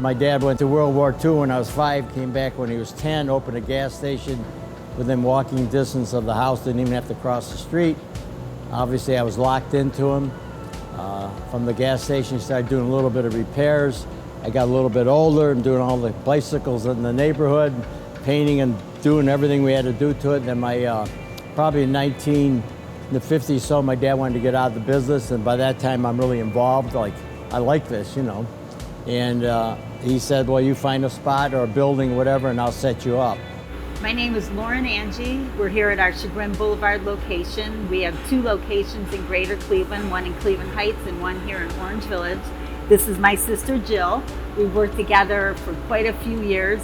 My dad went to World War II when I was 5, came back when he was 10, opened a gas station within walking distance of the house, didn't even have to cross the street. Obviously, I was locked into him. From the gas station, started doing a little bit of repairs. I got a little bit older and doing all the bicycles in the neighborhood, painting and doing everything we had to do to it. And then probably in the 50s, so my dad wanted to get out of the business, and by that time I'm really involved. Like, I like this, you know. And he said, well, you find a spot or a building, whatever, and I'll set you up. My name is Lauren Angie. We're here at our Chagrin Boulevard location. We have 2 locations in Greater Cleveland, one in Cleveland Heights and one here in Orange Village. This is my sister Jill. We've worked together for quite a few years.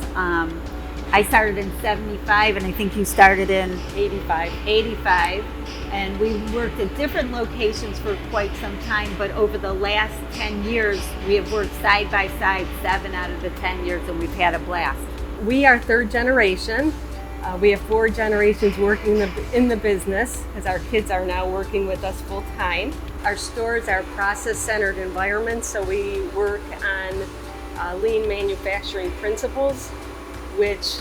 I started in 75 and I think you started in 85. And we worked at different locations for quite some time, but over the last 10 years, we have worked side by side 7 out of the 10 years, and we've had a blast. We are 3rd generation. We have 4 generations working in the business, as our kids are now working with us full time. Our stores are process-centered environments, so we work on lean manufacturing principles, which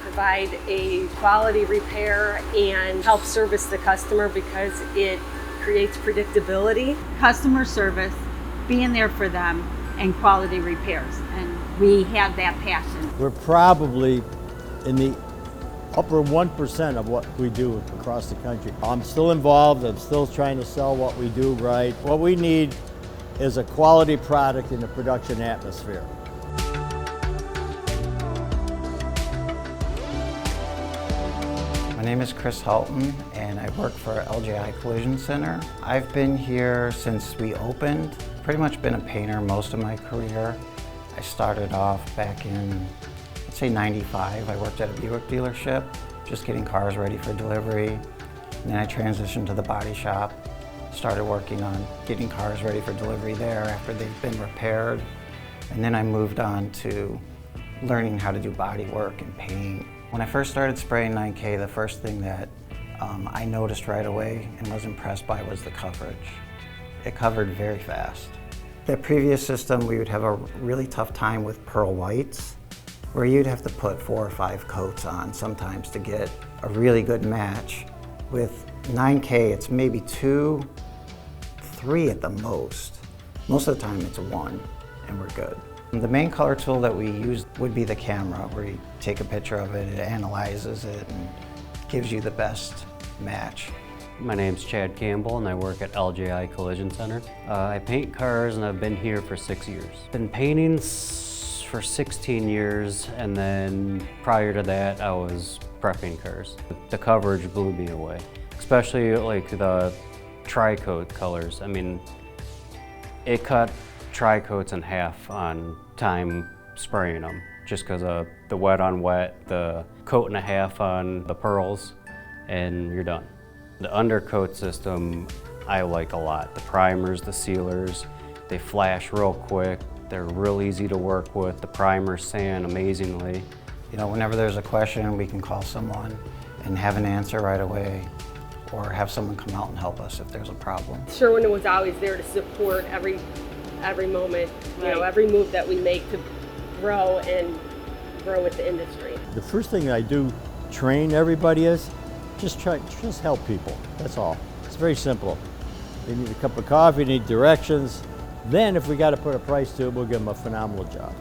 provide a quality repair and help service the customer because it creates predictability. Customer service, being there for them, and quality repairs. And we have that passion. We're probably in the upper 1% of what we do across the country. I'm still involved. I'm still trying to sell what we do right. What we need is a quality product in the production atmosphere. My name is Chris Halton and I work for LJI Collision Center. I've been here since we opened. Pretty much been a painter most of my career. I started off back in, let's say 95. I worked at a Buick dealership, just getting cars ready for delivery. And then I transitioned to the body shop, started working on getting cars ready for delivery there after they've been repaired. And then I moved on to learning how to do body work and paint. When I first started spraying 9K, the first thing that I noticed right away and was impressed by was the coverage. It covered very fast. The previous system, we would have a really tough time with pearl whites, where you'd have to put 4 or 5 coats on sometimes to get a really good match. With 9K, it's maybe 2, 3 at the most. Most of the time it's 1, and we're good. The main color tool that we use would be the camera, where you take a picture of it, it analyzes it, and gives you the best match. My name's Chad Campbell and I work at LJI Collision Center. I paint cars and I've been here for 6 years. Been painting for 16 years, and then prior to that I was prepping cars. The coverage blew me away, especially like the tri-coat colors. I mean, it cut tri-coats in half on time spraying them, just because of the wet on wet, the coat and a half on the pearls, and you're done. The undercoat system I like a lot. The primers, the sealers, they flash real quick. They're real easy to work with. The primers sand amazingly. You know, whenever there's a question, we can call someone and have an answer right away, or have someone come out and help us if there's a problem. Sherwin was always there to support every moment, you know, every move that we make to grow with the industry. The first thing I do train everybody is just help people. That's all. It's very simple. They need a cup of coffee, need directions. Then if we got to put a price to it, we'll give them a phenomenal job.